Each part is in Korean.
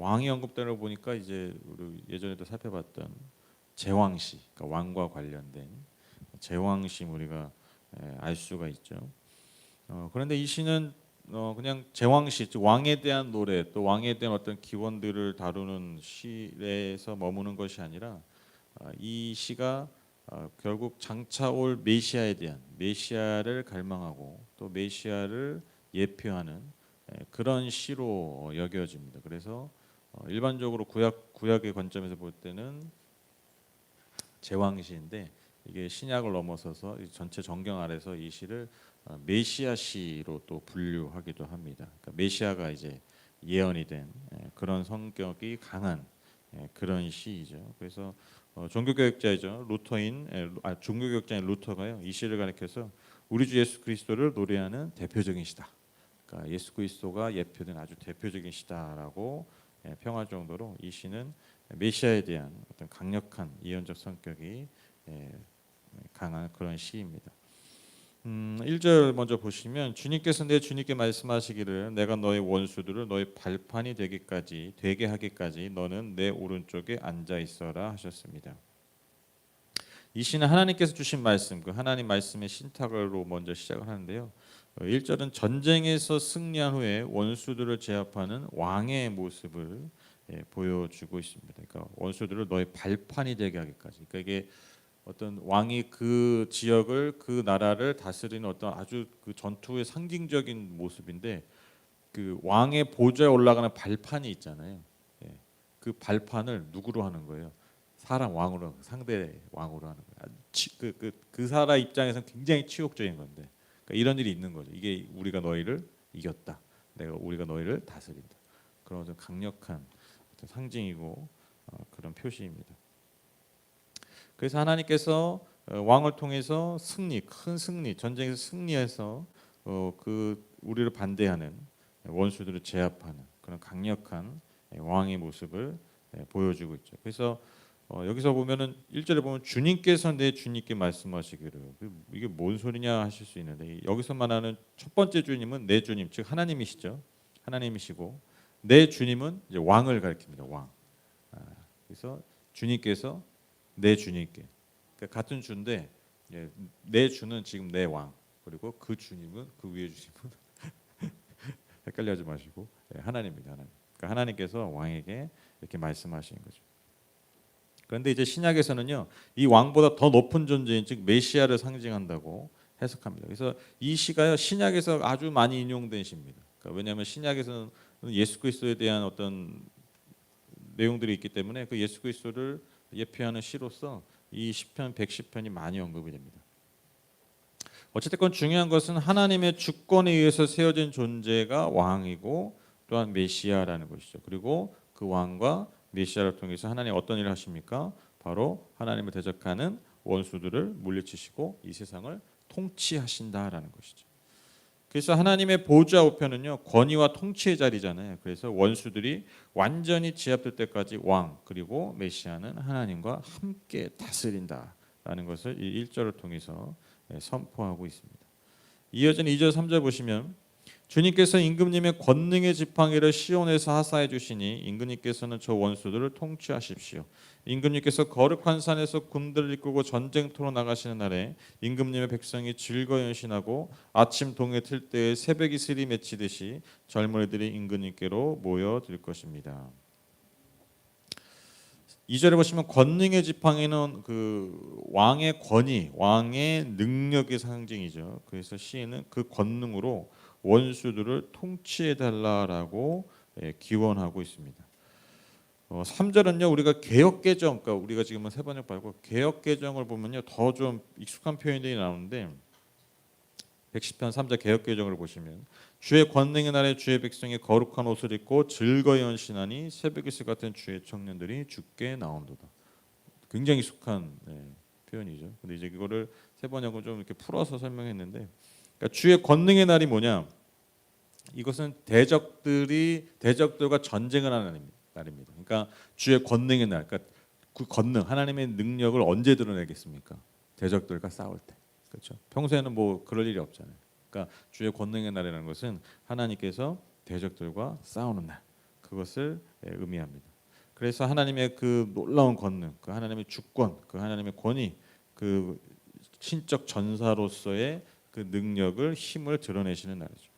왕이 언급되는 거 보니까 이제 우리 예전에도 살펴봤던 제왕시, 그러니까 왕과 관련된 제왕시 우리가 알 수가 있죠. 그런데 이 시는 그냥 제왕시, 즉 왕에 대한 노래, 또 왕에 대한 어떤 기원들을 다루는 시에서 머무는 것이 아니라 이 시가 결국 장차 올 메시아에 대한 메시아를 갈망하고 또 메시아를 예표하는 그런 시로 여겨집니다. 그래서 일반적으로 구약의 관점에서 볼 때는 제왕시인데 이게 신약을 넘어서서 전체 정경 아래서 이 시를 메시아 시로 또 분류하기도 합니다. 그러니까 메시아가 이제 예언이 된 그런 성격이 강한 그런 시이죠. 그래서 종교개혁자이죠. 종교개혁자인 루터가요 이 시를 가리켜서 우리 주 예수 그리스도를 노래하는 대표적인 시다. 그러니까 예수 그리스도가 예표된 아주 대표적인 시다라고 평할 정도로 이 시는 메시아에 대한 어떤 강력한 예언적 성격이 강한 그런 시입니다. 1절 먼저 보시면 주님께서 내 주님께 말씀하시기를 내가 너의 원수들을 너의 발판이 되게 하기까지 너는 내 오른쪽에 앉아 있어라 하셨습니다. 이 시는 하나님께서 주신 말씀, 그 하나님 말씀의 신탁으로 먼저 시작을 하는데요. 1절은 전쟁에서 승리한 후에 원수들을 제압하는 왕의 모습을 보여주고 있습니다. 그러니까 원수들을 너의 발판이 되게 하기까지. 그러니까 이게 어떤 왕이 그 지역을 그 나라를 다스리는 어떤 아주 그 전투의 상징적인 모습인데 그 왕의 보좌에 올라가는 발판이 있잖아요. 그 발판을 누구로 하는 거예요? 사람 왕으로 상대 왕으로 하는 거예요. 그 사람 입장에서는 굉장히 치욕적인 건데 그러니까 이런 일이 있는 거죠. 이게 우리가 너희를 이겼다. 우리가 너희를 다스린다. 그런 좀 강력한 어떤 상징이고 그런 표시입니다. 그래서 하나님께서 왕을 통해서 큰 승리, 전쟁에서 승리해서 그 우리를 반대하는 원수들을 제압하는 그런 강력한 왕의 모습을 보여주고 있죠. 그래서 여기서 보면은 1절에 보면 주님께서 내 주님께 말씀하시기를 이게 뭔 소리냐 하실 수 있는데 여기서 말하는 첫 번째 주님은 내 주님 즉 하나님이시죠. 하나님이시고 내 주님은 이제 왕을 가리킵니다. 왕. 그래서 주님께서 내 주님께 그러니까 같은 주인데 내 주는 지금 내 왕 그리고 그 주님은 그 위에 주님은 헷갈려하지 마시고 하나님입니다. 하나님. 그러니까 하나님께서 왕에게 이렇게 말씀하시는 거죠. 그런데 이제 신약에서는요 이 왕보다 더 높은 존재인 즉 메시아를 상징한다고 해석합니다. 그래서 이 시가요 신약에서 아주 많이 인용된 시입니다. 그러니까 왜냐하면 신약에서는 예수 그리스도에 대한 어떤 내용들이 있기 때문에 그 예수 그리스도를 예표하는 시로서 이 시편 110편이 많이 언급이 됩니다. 어쨌든 중요한 것은 하나님의 주권에 의해서 세워진 존재가 왕이고 또한 메시아라는 것이죠. 그리고 그 왕과 메시아를 통해서 하나님 어떤 일을 하십니까? 바로 하나님을 대적하는 원수들을 물리치시고 이 세상을 통치하신다라는 것이죠. 그래서 하나님의 보좌 우편은요 권위와 통치의 자리잖아요. 그래서 원수들이 완전히 제압될 때까지 왕 그리고 메시아는 하나님과 함께 다스린다라는 것을 이 1절을 통해서 선포하고 있습니다. 이어진 2절 3절 보시면 주님께서 임금님의 권능의 지팡이를 시온에서 하사해 주시니 임금님께서는 저 원수들을 통치하십시오. 임금님께서 거룩한 산에서 군대를 이끌고 전쟁터로 나가시는 날에 임금님의 백성이 즐거이 연신하고 아침 동에 틀 때에 새벽 이슬이 맺히듯이 젊은이들이 임금님께로 모여들 것입니다. 2절에 보시면 권능의 지팡이는 그 왕의 권위, 왕의 능력의 상징이죠. 그래서 시인은 그 권능으로 원수들을 통치해 달라라고 기원하고 있습니다. 3절은요 우리가 개역개정, 그러니까 우리가 지금은 세번역 말고 개역개정을 보면요 더 좀 익숙한 표현들이 나오는데 110편 3절 개역개정을 보시면 주의 권능의 날에 주의 백성이 거룩한 옷을 입고 즐거이 연신하니 새벽 이슬 같은 주의 청년들이 주께 나온도다. 굉장히 익숙한 표현이죠. 근데 이제 이거를 세번역을 좀 이렇게 풀어서 설명했는데 그러니까 주의 권능의 날이 뭐냐? 이것은 대적들과 전쟁을 하는 날입니다. 그러니까 주의 권능의 날, 그러니까 그 권능, 하나님의 능력을 언제 드러내겠습니까? 대적들과 싸울 때, 그렇죠? 평소에는 뭐 그럴 일이 없잖아요. 그러니까 주의 권능의 날이라는 것은 하나님께서 대적들과 싸우는 날, 그것을 의미합니다. 그래서 하나님의 그 놀라운 권능, 그 하나님의 주권, 그 하나님의 권위, 그 신적 전사로서의 그 능력을 힘을 드러내시는 날이죠.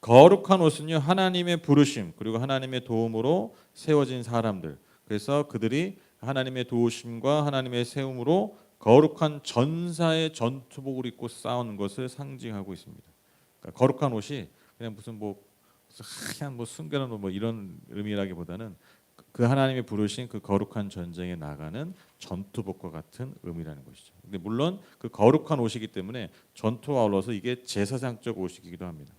거룩한 옷은요 하나님의 부르심 그리고 하나님의 도움으로 세워진 사람들. 그래서 그들이 하나님의 도우심과 하나님의 세움으로 거룩한 전사의 전투복을 입고 싸우는 것을 상징하고 있습니다. 그러니까 거룩한 옷이 그냥 무슨 하얀 순결한 뭐 이런 의미라기보다는 그 하나님이 부르신 그 거룩한 전쟁에 나가는 전투복과 같은 의미라는 것이죠. 근데 물론 그 거룩한 옷이기 때문에 전투와 어울러서 이게 제사장적 옷이기도 합니다.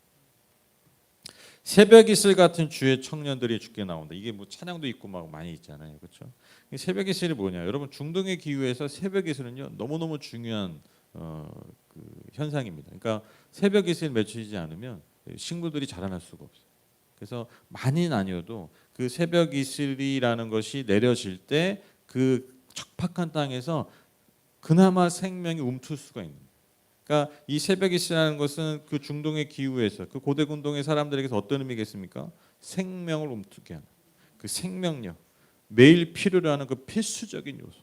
새벽 이슬 같은 주의 청년들이 주께 나온다. 이게 찬양도 있고 막 많이 있잖아요, 그렇죠? 새벽 이슬이 뭐냐? 여러분 중동의 기후에서 새벽 이슬은요 너무너무 중요한 그 현상입니다. 그러니까 새벽 이슬 맺히지 않으면 식물들이 자라날 수가 없어요. 그래서 많이는 아니어도 그 새벽 이슬이라는 것이 내려질 때 그 척박한 땅에서 그나마 생명이 움틀 수가 있는. 그러니까 이 새벽 이슬이라는 것은 그 중동의 기후에서 그 고대 군동의 사람들에게서 어떤 의미겠습니까? 생명을 움트게 하는 그 생명력, 매일 필요로 하는 그 필수적인 요소,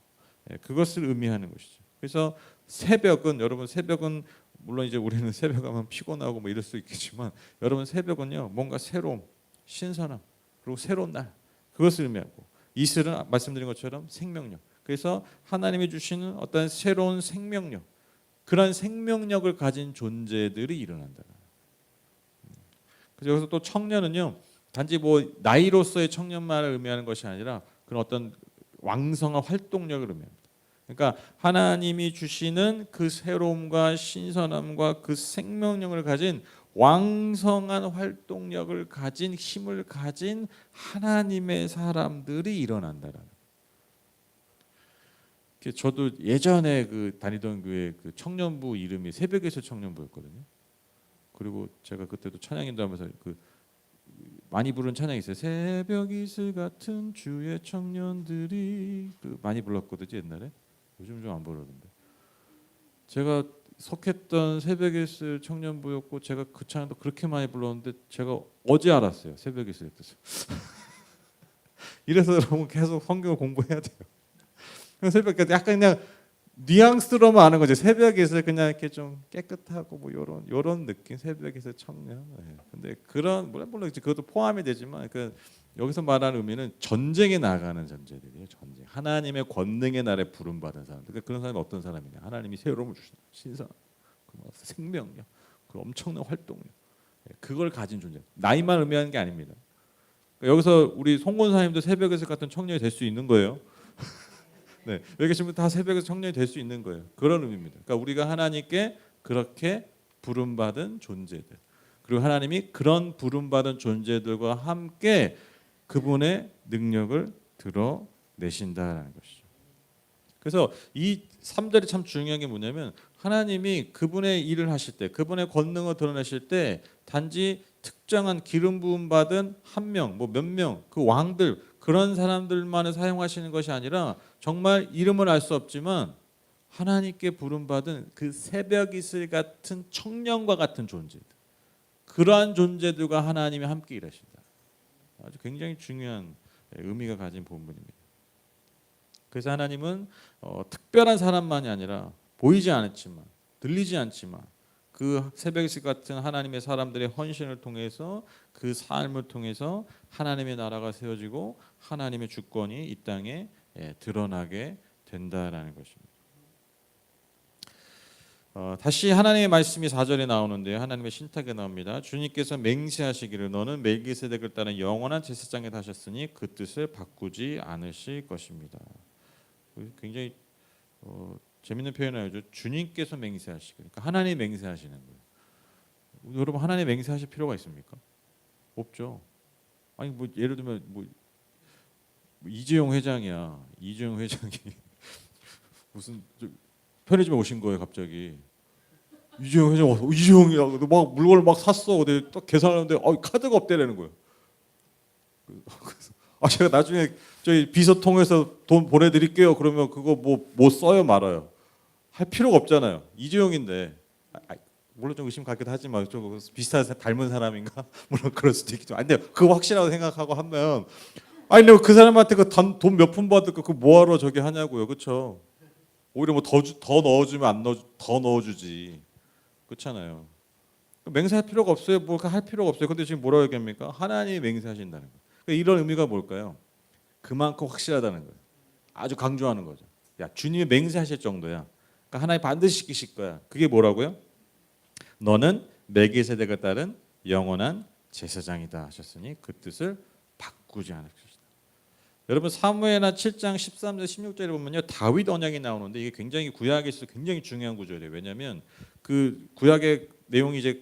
그것을 의미하는 것이죠. 그래서 새벽은 여러분 새벽은 물론 이제 우리는 새벽하면 피곤하고 뭐 이럴 수 있겠지만 여러분 새벽은요 뭔가 새로움, 신선함 그리고 새로운 날 그것을 의미하고 이슬은 말씀드린 것처럼 생명력. 그래서 하나님이 주시는 어떤 새로운 생명력, 그런 생명력을 가진 존재들이 일어난다. 그래서 여기서 또 청년은요 단지 나이로서의 청년만을 의미하는 것이 아니라 그런 어떤 왕성한 활동력을 의미합니다. 그러니까 하나님이 주시는 그 새로움과 신선함과 그 생명력을 가진 왕성한 활동력을 가진 힘을 가진 하나님의 사람들이 일어난다라는. 저도 예전에 그 다니던 교회 그 청년부 이름이 새벽에서 청년부였거든요. 그리고 제가 그때도 찬양 인도하면서 그 많이 부른 찬양이 있어요. 새벽 이슬 같은 주의 청년들이 많이 불렀거든요 옛날에. 요즘 좀 안 부르던데. 제가 속했던 새벽 이슬 청년부였고 제가 그 찬양도 그렇게 많이 불렀는데 제가 어제 알았어요. 새벽 이슬의 뜻을. 이래서 여러분 계속 성경을 공부해야 돼요. 새벽 약간 그냥 뉘앙스로만 아는 거죠. 새벽에서 그냥 이렇게 좀 깨끗하고 뭐 요런 느낌 새벽에서 청년. 근데 그런 물론 그것도 포함이 되지만 여기서 말하는 의미는 전쟁에 나가는 존재들이에요. 전쟁. 하나님의 권능의 날에 부름 받은 사람들. 그런 사람이 어떤 사람이냐? 하나님이 새로움을 주시는 신선, 생명력, 그 엄청난 활동력. 그걸 가진 존재. 나이만 의미하는 게 아닙니다. 여기서 우리 송 권사님도 새벽에서 같은 청년이 될 수 있는 거예요. 네, 여기 계신 분 다 새벽에서 청년이 될 수 있는 거예요. 그런 의미입니다. 그러니까 우리가 하나님께 그렇게 부름받은 존재들, 그리고 하나님이 그런 부름받은 존재들과 함께 그분의 능력을 드러내신다라는 것이죠. 그래서 이 3절이 참 중요한 게 뭐냐면 하나님이 그분의 일을 하실 때, 그분의 권능을 드러내실 때 단지 특정한 기름 부음 받은 한 명, 몇 명, 그 왕들 그런 사람들만을 사용하시는 것이 아니라 정말 이름을 알 수 없지만 하나님께 부름받은 그 새벽 이슬 같은 청년과 같은 존재들, 그러한 존재들과 하나님이 함께 일하신다. 아주 굉장히 중요한 의미가 가진 본문입니다. 그래서 하나님은 특별한 사람만이 아니라 보이지 않았지만 들리지 않지만 그 새벽 이슬 같은 하나님의 사람들의 헌신을 통해서 그 삶을 통해서 하나님의 나라가 세워지고 하나님의 주권이 이 땅에 드러나게 된다라는 것입니다. 다시 하나님의 말씀이 4절에 나오는데요. 하나님의 신탁에 나옵니다. 주님께서 맹세하시기를 너는 멜기세덱을 따른 영원한 제사장에 하셨으니 그 뜻을 바꾸지 않으실 것입니다. 굉장히 재밌는 표현이죠. 주님께서 맹세하시기를. 그러니까 하나님이 맹세하시는 거예요. 여러분 하나님 맹세하실 필요가 있습니까? 없죠. 아니 예를 들면 이재용 회장이야. 이재용 회장이 무슨 편의점에 오신 거예요 갑자기. 이재용 회장 와서 이재용이라고 막 물건을 막 샀어. 근데 딱 계산하는데 카드가 없대라는 거예요. 그래서 제가 나중에 저희 비서 통해서 돈 보내드릴게요. 그러면 그거 못 써요 말아요. 할 필요가 없잖아요. 이재용인데 물론 좀 의심 갖기도 하지만 좀 비슷한 닮은 사람인가 물론 그럴 수도 있겠죠. 근데 그거 확실하다고 생각하고 하면 아니 근데 그 사람한테 그 돈 몇 푼 받을까 그 뭐하러 저기 하냐고요, 그렇죠? 오히려 뭐 더 넣어주면 안 넣어 더 넣어주지, 그렇잖아요. 맹세할 필요가 없어요. 뭐 할 필요가 없어요. 근데 지금 뭐라고 얘기합니까? 하나님이 맹세하신다는 거예요. 그러니까 이런 의미가 뭘까요? 그만큼 확실하다는 거예요. 아주 강조하는 거죠. 야, 주님이 맹세하실 정도야. 그러니까 하나님 반드시 지키실 거야. 그게 뭐라고요? 너는 멜기세덱에 따른 영원한 제사장이다 하셨으니 그 뜻을 바꾸지 않으셨다. 여러분 사무엘하 7장 13절 16절에 보면요 다윗 언약이 나오는데 이게 굉장히 구약에서 굉장히 중요한 구절이에요. 왜냐하면 그 구약의 내용이 이제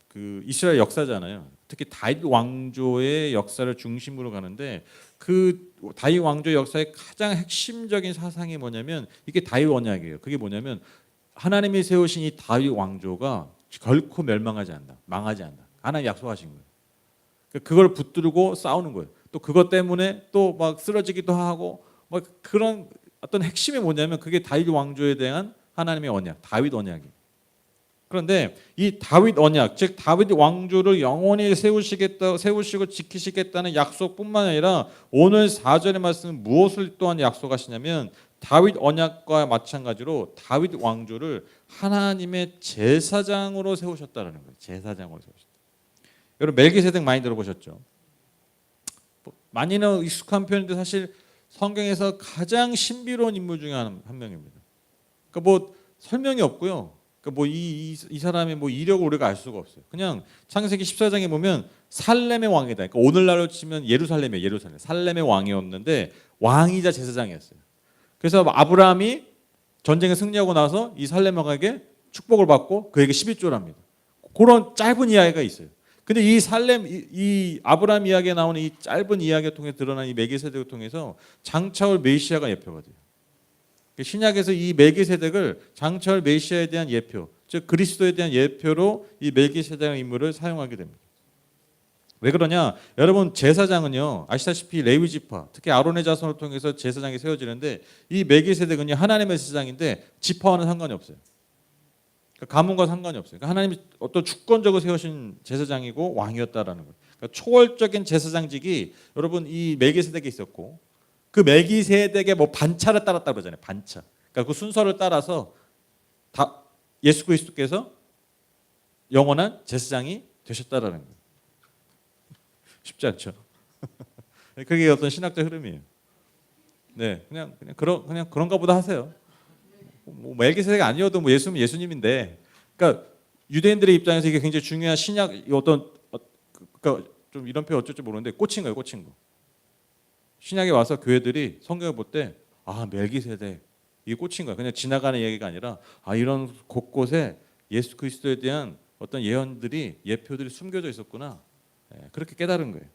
그 이스라엘 역사잖아요. 특히 다윗 왕조의 역사를 중심으로 가는데 그 다윗 왕조 역사의 가장 핵심적인 사상이 뭐냐면 이게 다윗 언약이에요. 그게 뭐냐면 하나님이 세우신 이 다윗 왕조가 결코 멸망하지 않는다. 망하지 않는다. 하나님 약속하신 거예요. 그걸 붙들고 싸우는 거예요. 또 그것 때문에 또 막 쓰러지기도 하고 막 그런 어떤 핵심이 뭐냐면 그게 다윗 왕조에 대한 하나님의 언약, 다윗 언약이. 그런데 이 다윗 언약, 즉 다윗 왕조를 영원히 세우시고 지키시겠다는 약속뿐만 아니라 오늘 4절의 말씀은 무엇을 또한 약속하시냐면 다윗 언약과 마찬가지로 다윗 왕조를 하나님의 제사장으로 세우셨다라는 거예요. 제사장으로 세우셨다. 여러분 멜기세덱 많이 들어보셨죠? 많이는 익숙한 표현인데 사실 성경에서 가장 신비로운 인물 중에 한 명입니다. 그러니까 뭐 설명이 없고요. 그러니까 뭐 이 사람의 뭐 이력을 우리가 알 수가 없어요. 그냥 창세기 14장에 보면 살렘의 왕이다. 그러니까 오늘날로 치면 예루살렘이에요. 예루살렘. 살렘의 왕이었는데 왕이자 제사장이었어요. 그래서 아브라함이 전쟁에 승리하고 나서 이 살렘 왕에게 축복을 받고 그에게 11조를 합니다. 그런 짧은 이야기가 있어요. 근데 이 이 아브라함 이야기에 나오는 이 짧은 이야기를 통해 드러난 이 멜기세덱을 통해서 장차올 메시아가 예표가 돼요. 신약에서 이 멜기세덱을 장차올 메시아에 대한 예표, 즉 그리스도에 대한 예표로 이 멜기세덱 인물을 사용하게 됩니다. 왜 그러냐? 여러분 제사장은요 아시다시피 레위 지파, 특히 아론의 자손을 통해서 제사장이 세워지는데 이 멜기세덱은요 하나님의 제사장인데 지파와는 상관이 없어요. 그러니까 가문과 상관이 없어요. 그러니까 하나님이 어떤 주권적으로 세우신 제사장이고 왕이었다라는 거예요. 그러니까 초월적인 제사장직이 여러분 이 멜기세덱에 있었고 그 멜기세덱의 뭐 반차를 따랐다 그러잖아요. 반차. 그러니까 그 순서를 따라서 다 예수 그리스도께서 영원한 제사장이 되셨다라는 거예요. 쉽지 않죠. 그게 어떤 신학적 흐름이에요. 네, 그냥 그런가 보다 하세요. 뭐 멜기세덱이 아니어도 뭐 예수는 예수님인데, 그러니까 유대인들의 입장에서 이게 굉장히 중요한 신약 어떤 그러니까 좀 이런 표현 어쩔 줄 모르는데 꽂힌 거예요, 꽂힌 거. 신약에 와서 교회들이 성경을 볼 때 멜기세덱 이게 꽂힌 거예요. 그냥 지나가는 얘기가 아니라 이런 곳곳에 예수 그리스도에 대한 어떤 예언들이 예표들이 숨겨져 있었구나. 그렇게 깨달은 거예요.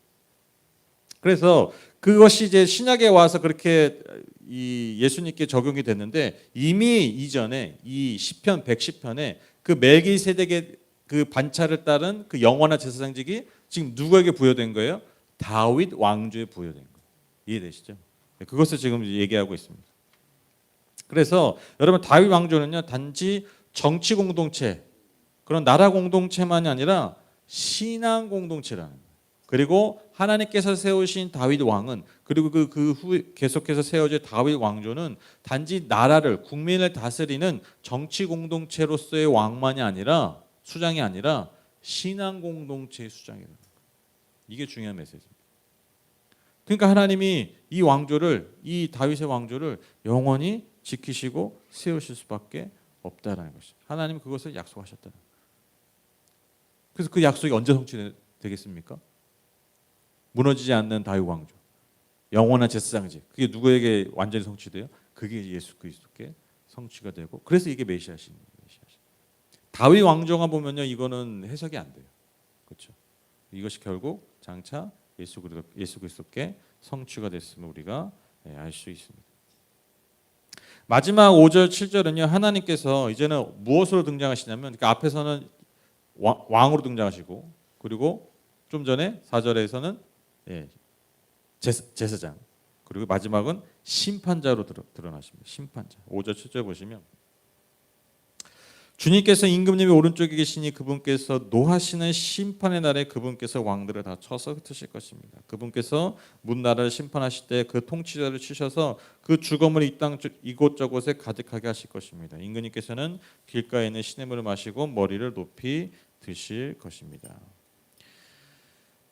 그래서 그것이 이제 신약에 와서 그렇게 이 예수님께 적용이 됐는데 이미 이전에 이 시편 110편에 그 멜기세덱의 그 반차를 따른 그 영원한 제사장직이 지금 누구에게 부여된 거예요? 다윗 왕조에 부여된 거예요. 이해되시죠? 그것을 지금 얘기하고 있습니다. 그래서 여러분 다윗 왕조는요 단지 정치 공동체 그런 나라 공동체만이 아니라 신앙 공동체라는 거예요. 그리고 하나님께서 세우신 다윗 왕은 그리고 그 후에 계속해서 세워질 다윗 왕조는 단지 나라를 국민을 다스리는 정치 공동체로서의 왕만이 아니라 수장이 아니라 신앙 공동체의 수장이라는 거예요. 이게 중요한 메시지입니다. 그러니까 하나님이 이 왕조를 이 다윗의 왕조를 영원히 지키시고 세우실 수밖에 없다라는 것이 하나님 그것을 약속하셨다. 그래서 그 약속이 언제 성취되겠습니까? 무너지지 않는 다윗 왕조, 영원한 제사장직. 그게 누구에게 완전히 성취돼요? 그게 예수 그리스도께 성취가 되고 그래서 이게 메시아신. 다윗 왕조가 보면요 이거는 해석이 안 돼요. 그렇죠? 이것이 결국 장차 예수 그리스도께 성취가 됐음을 우리가 알 수 있습니다. 마지막 5절 7절은요 하나님께서 이제는 무엇으로 등장하시냐면 그러니까 앞에서는 왕으로 등장하시고 그리고 좀 전에 4절에서는 제사장 그리고 마지막은 심판자로 드러나십니다. 심판자. 5절 7절 보시면 주님께서 임금님이 오른쪽에 계시니 그분께서 노하시는 심판의 날에 그분께서 왕들을 다 쳐서 흩으실 것입니다. 그분께서 문나라를 심판하실 때 그 통치자를 치셔서 그 죽음을 이 땅 이곳저곳에 가득하게 하실 것입니다. 임금님께서는 길가에 있는 시냇물을 마시고 머리를 높이 드실 것입니다.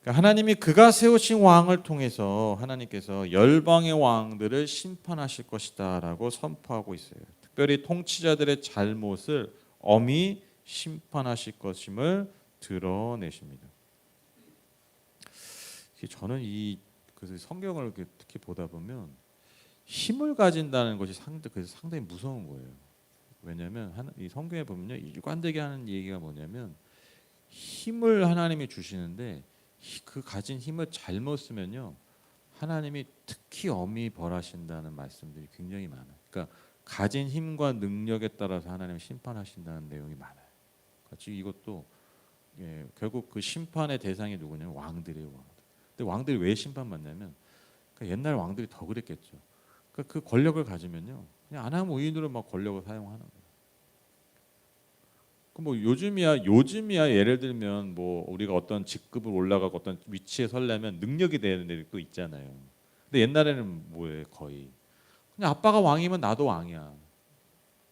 그러니까 하나님이 그가 세우신 왕을 통해서 하나님께서 열방의 왕들을 심판하실 것이다라고 선포하고 있어요. 특별히 통치자들의 잘못을 엄히 심판하실 것임을 드러내십니다. 저는 그 성경을 특히 보다 보면 힘을 가진다는 것이 상당히 무서운 거예요. 왜냐하면 이 성경에 보면요, 일관되게 하는 얘기가 뭐냐면 힘을 하나님이 주시는데 그 가진 힘을 잘못 쓰면요, 하나님이 특히 엄히 벌하신다는 말씀들이 굉장히 많아요. 그러니까 가진 힘과 능력에 따라서 하나님 심판하신다는 내용이 많아요. 지금 이것도 결국 그 심판의 대상이 누구냐면 왕들이에요. 왕들. 근데 왕들이 왜 심판받냐면 그러니까 옛날 왕들이 더 그랬겠죠. 그러니까 그 권력을 가지면요, 그냥 안하면 의인으로 막 권력을 사용하는 거예요. 뭐 요즘이야 예를 들면 뭐 우리가 어떤 직급을 올라가고 어떤 위치에 서려면 능력이 되는 애도 있잖아요. 근데 옛날에는 뭐예요? 거의 그냥 아빠가 왕이면 나도 왕이야.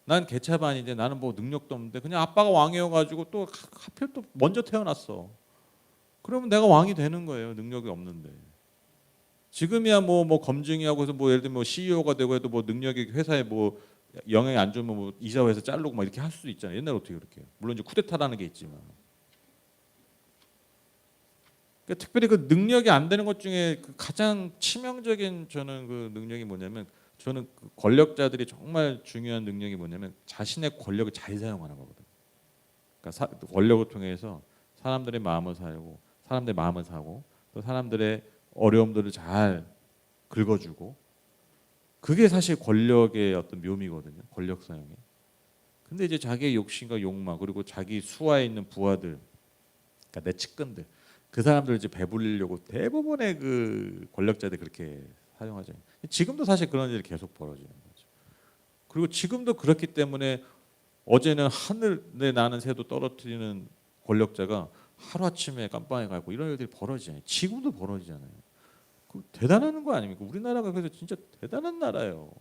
난 개차반인데 나는 뭐 능력도 없는데 그냥 아빠가 왕이어가지고 또 하필 또 먼저 태어났어. 그러면 내가 왕이 되는 거예요. 능력이 없는데. 지금이야 뭐 검증이 하고 해서 뭐 예를 들면 뭐 CEO가 되고 해도 뭐 능력이 회사에 뭐 영향이 안 주면 뭐 이사회에서 자르고 막 이렇게 할 수도 있잖아요. 옛날에 어떻게 그렇게 해요? 물론 이제 쿠데타라는 게 있지만. 그러니까 특별히 그 능력이 안 되는 것 중에 그 가장 치명적인 저는 그 능력이 뭐냐면 저는 그 권력자들이 정말 중요한 능력이 뭐냐면 자신의 권력을 잘 사용하는 거거든요. 그러니까 권력을 통해서 사람들의 마음을 사고 사람들의 마음을 사고 또 사람들의 어려움들을 잘 긁어주고 그게 사실 권력의 어떤 묘미거든요. 권력 사용이. 근데 이제 자기의 욕심과 욕망 그리고 자기 수하에 있는 부하들, 그러니까 내 측근들, 그 사람들 이제 배불리려고 대부분의 그 권력자들 그렇게 사용하죠. 지금도 사실 그런 일이 계속 벌어지는 거죠. 그리고 지금도 그렇기 때문에 어제는 하늘에 나는 새도 떨어뜨리는 권력자가 하루아침에 깜빵에 가고 이런 일들이 벌어지잖아요. 지금도 벌어지잖아요. 대단한 거 아닙니까? 우리나라가 그래서 진짜 대단한 나라예요.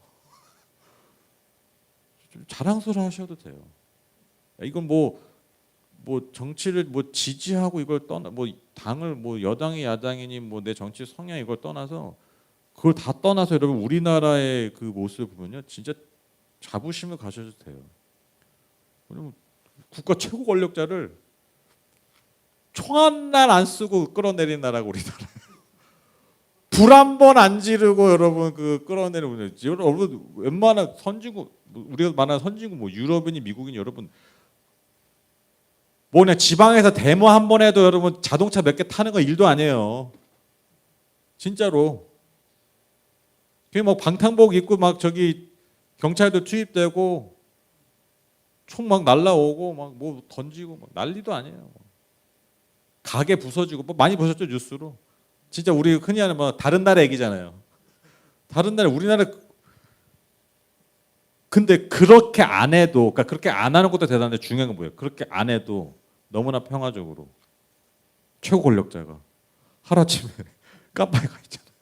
좀 자랑스러워하셔도 돼요. 이건 뭐 정치를 뭐 지지하고 이걸 떠나 뭐 당을 뭐 여당이 야당이니 뭐 내 정치 성향 이걸 떠나서 그걸 다 떠나서 여러분 우리나라의 그 모습을 보면요 진짜 자부심을 가셔도 돼요. 왜냐면 국가 최고 권력자를 총 한 날 안 쓰고 끌어내린 나라가 우리나라. 불 한 번 안 지르고 여러분 그 끌어내는 분들 여러분 웬만한 선진국 우리가 말하는 선진국 뭐 유럽이니 미국이니 여러분 뭐냐 지방에서 데모 한 번 해도 여러분 자동차 몇 개 타는 거 일도 아니에요. 진짜로. 그게 막 방탄복 입고 막 저기 경찰도 투입되고 총 막 날라오고 막 뭐 던지고 막 난리도 아니에요. 가게 부서지고 뭐 많이 보셨죠 뉴스로. 진짜 우리 흔히 하는 뭐 다른 나라 얘기잖아요. 다른 나라 우리나라 근데 그렇게 안 해도 그러니까 그렇게 안 하는 것도 대단한데 중요한 건 뭐예요? 그렇게 안 해도 너무나 평화적으로 최고 권력자가 하루아침에 깜빡이 가 있잖아요.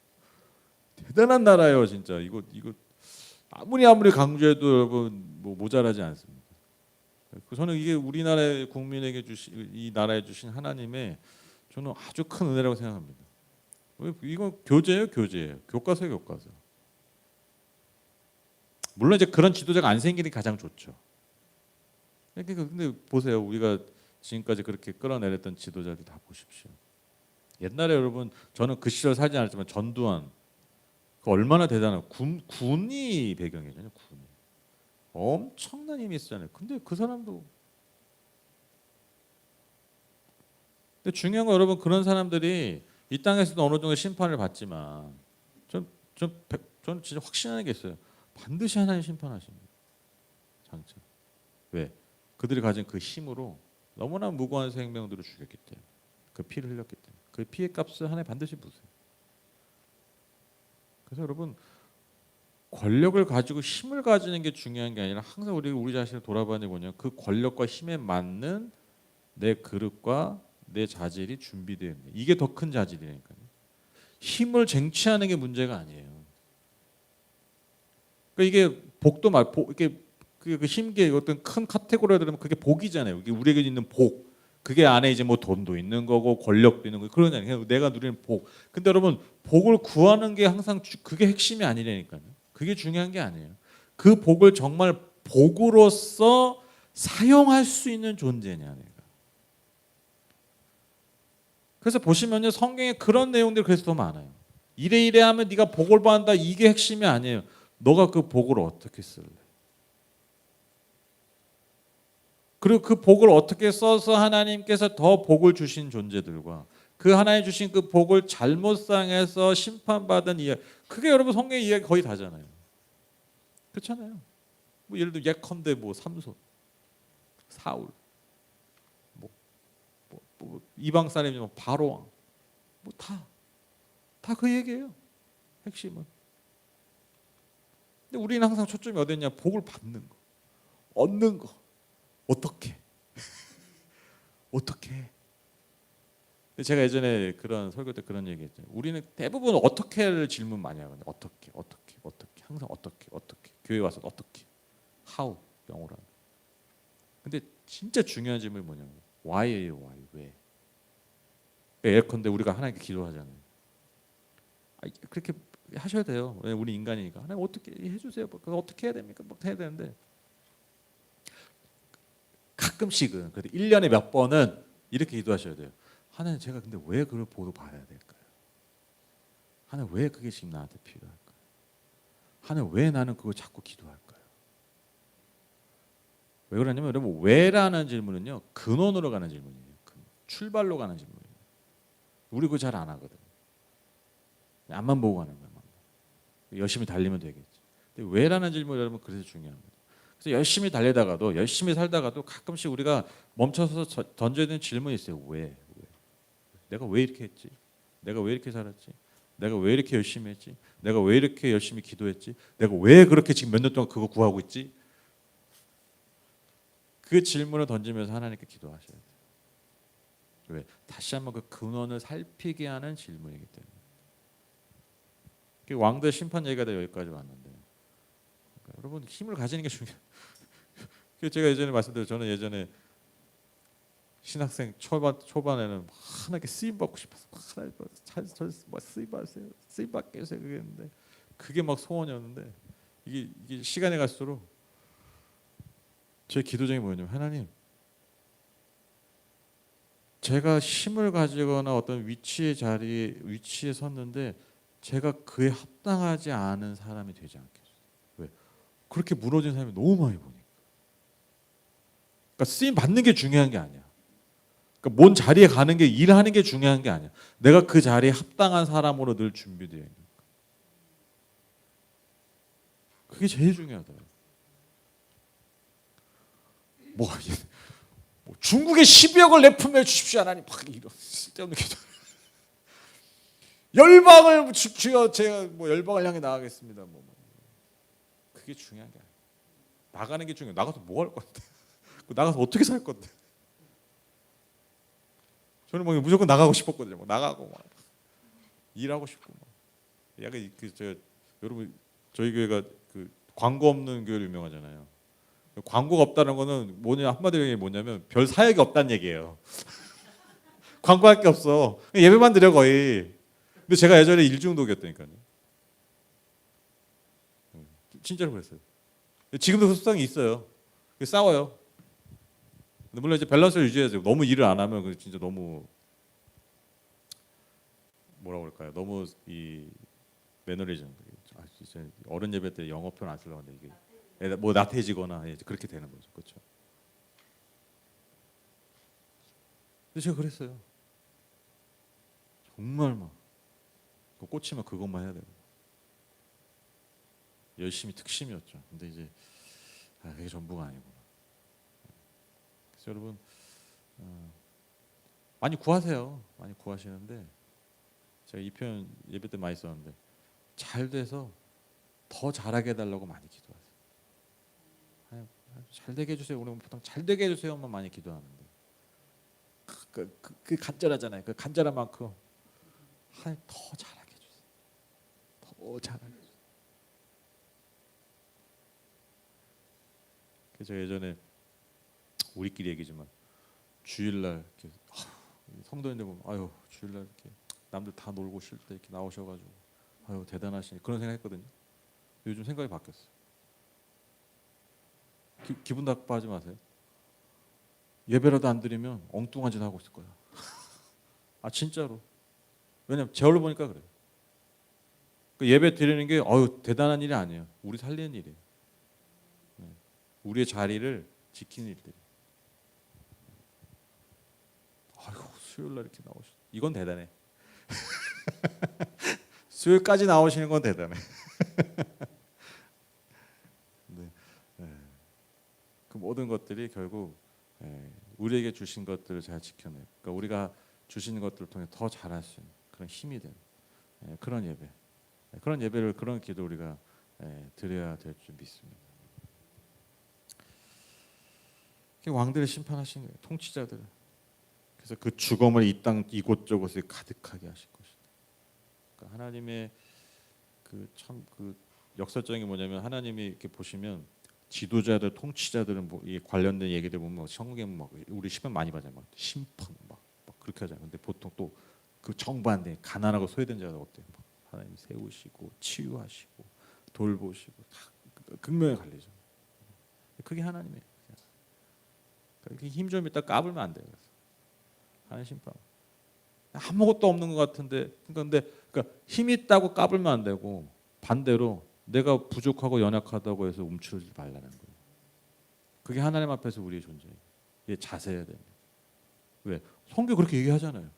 대단한 나라예요 진짜. 이거 아무리 강조해도 여러분 뭐 모자라지 않습니다. 저는 이게 우리나라의 국민에게 주신 이 나라에 주신 하나님의 저는 아주 큰 은혜라고 생각합니다. 이건 교재예요. 교과서예요. 교과서. 물론 이제 그런 지도자가 안 생기는 게 가장 좋죠. 근데 보세요. 우리가 지금까지 그렇게 끌어내렸던 지도자들 다 보십시오. 옛날에 여러분 저는 그 시절 살지 않았지만 전두환 그 얼마나 대단한 군이 배경이잖아요. 군이 엄청난 힘이 있었잖아요. 근데 그 사람도 근데 중요한 건 여러분 그런 사람들이 이 땅에서도 어느 정도 심판을 받지만 전 진짜 확신하는 게 있어요. 반드시 하나님 심판하십니다. 장차. 왜? 그들이 가진 그 힘으로 너무나 무고한 생명들을 죽였기 때문에 그 피를 흘렸기 때문에 그 피의 값을 하나님 반드시 보세요. 그래서 여러분 권력을 가지고 힘을 가지는 게 중요한 게 아니라 항상 우리 자신을 돌아보는 게 뭐냐, 그 권력과 힘에 맞는 내 그릇과 내 자질이 준비되어 있는, 이게 더 큰 자질이니까요. 힘을 쟁취하는 게 문제가 아니에요. 그러니까 이게 복도 이게 그 힘계 어떤 큰 카테고리에 들으면 그게 복이잖아요. 이게 우리에게 있는 복. 그게 안에 이제 뭐 돈도 있는 거고 권력도 있는 거고 그러잖아요. 내가 누리는 복. 근데 여러분 복을 구하는 게 항상 그게 핵심이 아니라니까요. 그게 중요한 게 아니에요. 그 복을 정말 복으로서 사용할 수 있는 존재냐 내가. 그래서 보시면요, 성경에 그런 내용들이 그래서 더 많아요. 이래 하면 네가 복을 받는다, 이게 핵심이 아니에요. 너가 그 복을 어떻게 쓸래? 그리고 그 복을 어떻게 써서 하나님께서 더 복을 주신 존재들과 그 하나님 주신 그 복을 잘못 사용해서 심판받은 이야기, 그게 여러분 성경 이야기 거의 다잖아요. 그렇잖아요. 뭐 예를 들어 예컨대 뭐 삼손, 사울, 뭐 이방 사람이면 바로왕, 뭐 다 그 얘기예요. 핵심은. 근데 우리는 항상 초점이 어디냐? 복을 받는 거, 얻는 거. 어떻게? 어떻게? 제가 예전에 그런 설교 때 그런 얘기했죠. 우리는 대부분 어떻게를 질문 많이 하거든요. 어떻게 항상 어떻게 교회 와서 어떻게 how 영어로 하면. 근데 진짜 중요한 질문이 뭐냐면 why예요. why 왜? 예컨대 우리가 하나님께 기도하잖아요. 그렇게 하셔야 돼요. 우리 인간이니까 하나님 어떻게 해주세요. 그거 어떻게 해야 됩니까? 뭐 해야 되는데 가끔씩은 그래도 1년에 몇 번은 이렇게 기도하셔야 돼요. 하나님 제가 근데 왜 그걸 보도 봐야 될까요? 하나님 왜 그게 지금 나한테 필요할까요? 하나님 왜 나는 그걸 자꾸 기도할까요? 왜 그러냐면 여러분 왜라는 질문은요 근원으로 가는 질문이에요. 출발로 가는 질문이에요. 우리 그거 잘 안 하거든요. 앞만 보고 가는 거예요. 열심히 달리면 되겠지. 근데 왜라는 질문 여러분 그래서 중요합니다. 그래서 열심히 달리다가도 열심히 살다가도 가끔씩 우리가 멈춰서 던져야 되는 질문이 있어요. 왜? 내가 왜 이렇게 했지? 내가 왜 이렇게 살았지? 내가 왜 이렇게 열심히 했지? 내가 왜 이렇게 열심히 기도했지? 내가 왜 그렇게 지금 몇 년 동안 그거 구하고 있지? 그 질문을 던지면서 하나님께 기도하셔야 돼요. 왜? 다시 한번 그 근원을 살피게 하는 질문이기 때문에. 왕들 심판 얘기가 다 여기까지 왔는데 그러니까 여러분 힘을 가지는 게 중요해요. 제가 예전에 말씀드렸죠. 저는 예전에 신학생 초반에는 하나님께 쓰임 받고 싶어서 하나님 쓰임 받으세요, 쓰임 받게 해주세요 그랬는데 그게 막 소원이었는데 이게 시간이 갈수록 제 기도정이 뭐냐면 하나님 제가 힘을 가지거나 어떤 위치에 섰는데 제가 그에 합당하지 않은 사람이 되지 않게 해주세요. 왜? 그렇게 무너진 사람이 너무 많이 보니까. 그러니까 쓰임 받는 게 중요한 게 아니야. 그러니까 뭔 자리에 가는 게 일하는 게 중요한 게 아니야. 내가 그 자리에 합당한 사람으로 늘 준비되어 있는 거야. 그게 제일 중요하다. 뭐 중국에 12억을 내품해 주십시오 하나님. 막 이런 쓸데없는 기도. 열방을 주여 제가 뭐 열방을 향해 나가겠습니다. 뭐 그게 중요한 게 아니야. 나가는 게 중요해. 나가서 뭐 할 건데? 나가서 어떻게 살 건데? 저는 뭐 무조건 나가고 싶었거든요. 뭐 나가고 막 일하고 싶고 막. 약간 여러분 저희 교회가 그 광고 없는 교회로 유명하잖아요. 광고가 없다는 거는 뭐냐 한마디로 얘기 뭐냐면 별 사역이 없다는 얘기예요. 광고할 게 없어. 예배만 드려 거의. 근데 제가 예전에 일중독이었다니까요. 진짜로 그랬어요. 지금도 그 습성이 있어요. 싸워요. 근데 물론 이제 밸런스를 유지해야죠. 너무 일을 안 하면 진짜 너무 뭐라 그럴까요? 너무 이 매너리즘. 진짜 어른 예배 때 영어 표현 안 쓰려고 하는데 이게 뭐 나태해지거나 그렇게 되는 거죠. 그렇죠? 근데 제가 그랬어요. 정말 막 꽂히면 그것만 해야 되고 열심히 특심이었죠. 근데 이제 그게 전부가 아니구나. 그래서 여러분 많이 구하세요. 많이 구하시는데 제가 이 표현 예배 때 많이 썼는데 잘 돼서 더 더 잘하게 해달라고 많이 기도하세요. 잘 되게 해주세요. 우리 보통 잘 되게 해주세요만 많이 기도하는데 그 간절하잖아요. 그 간절한 만큼 하나님 더 잘하게 해주세요. 더 잘하게 해주세요. 그래서 예전에 우리끼리 얘기지만 주일날 이렇게 성도님들 보면 아유 주일날 이렇게 남들 다 놀고 쉴 때 이렇게 나오셔가지고 아유 대단하시니 그런 생각했거든요. 요즘 생각이 바뀌었어요. 기분 나빠하지 마세요. 예배라도 안 드리면 엉뚱한 짓 하고 있을 거야. 아 진짜로. 왜냐면 제 얼굴 보니까 그래요. 그 예배 드리는 게 대단한 일이 아니에요. 우리 살리는 일이에요. 우리의 자리를 지키는 일들이. 아이고 수요일날 이렇게 나오시. 이건 대단해. 수요일까지 나오시는 건 대단해. 네. 네. 그 모든 것들이 결국 우리에게 주신 것들을 잘 지켜내고, 그러니까 우리가 주신 것들을 통해 더 잘할 수 있는 그런 힘이 되는 그런 예배, 그런 예배를 그런 기도 우리가 드려야 될 줄 믿습니다. 왕들을 심판하신 거예요. 통치자들을. 그래서 그 죽음을 이 땅 이곳저곳에 가득하게 하실 것이다. 그러니까 하나님의 그 역사적인 게 뭐냐면 하나님이 이렇게 보시면 지도자들, 통치자들은 뭐 이 관련된 얘기들 보면 성경에 막 우리 시편 많이 봐요. 막 심판 막 그렇게 하잖아요. 근데 보통 또 그 정반대 가난하고 소외된 자가 어때요? 하나님 세우시고 치유하시고 돌보시고 다 극명히 갈리죠. 그게 하나님의 힘 좀 있다 까불면 안 돼요. 하나님 심판. 아무것도 없는 것 같은데 그러니까 힘 있다고 까불면 안 되고 반대로 내가 부족하고 연약하다고 해서 움츠러들지 말라는 거예요. 그게 하나님 앞에서 우리의 존재예요. 이게 자세해야 됩니다. 왜? 성경 그렇게 얘기하잖아요.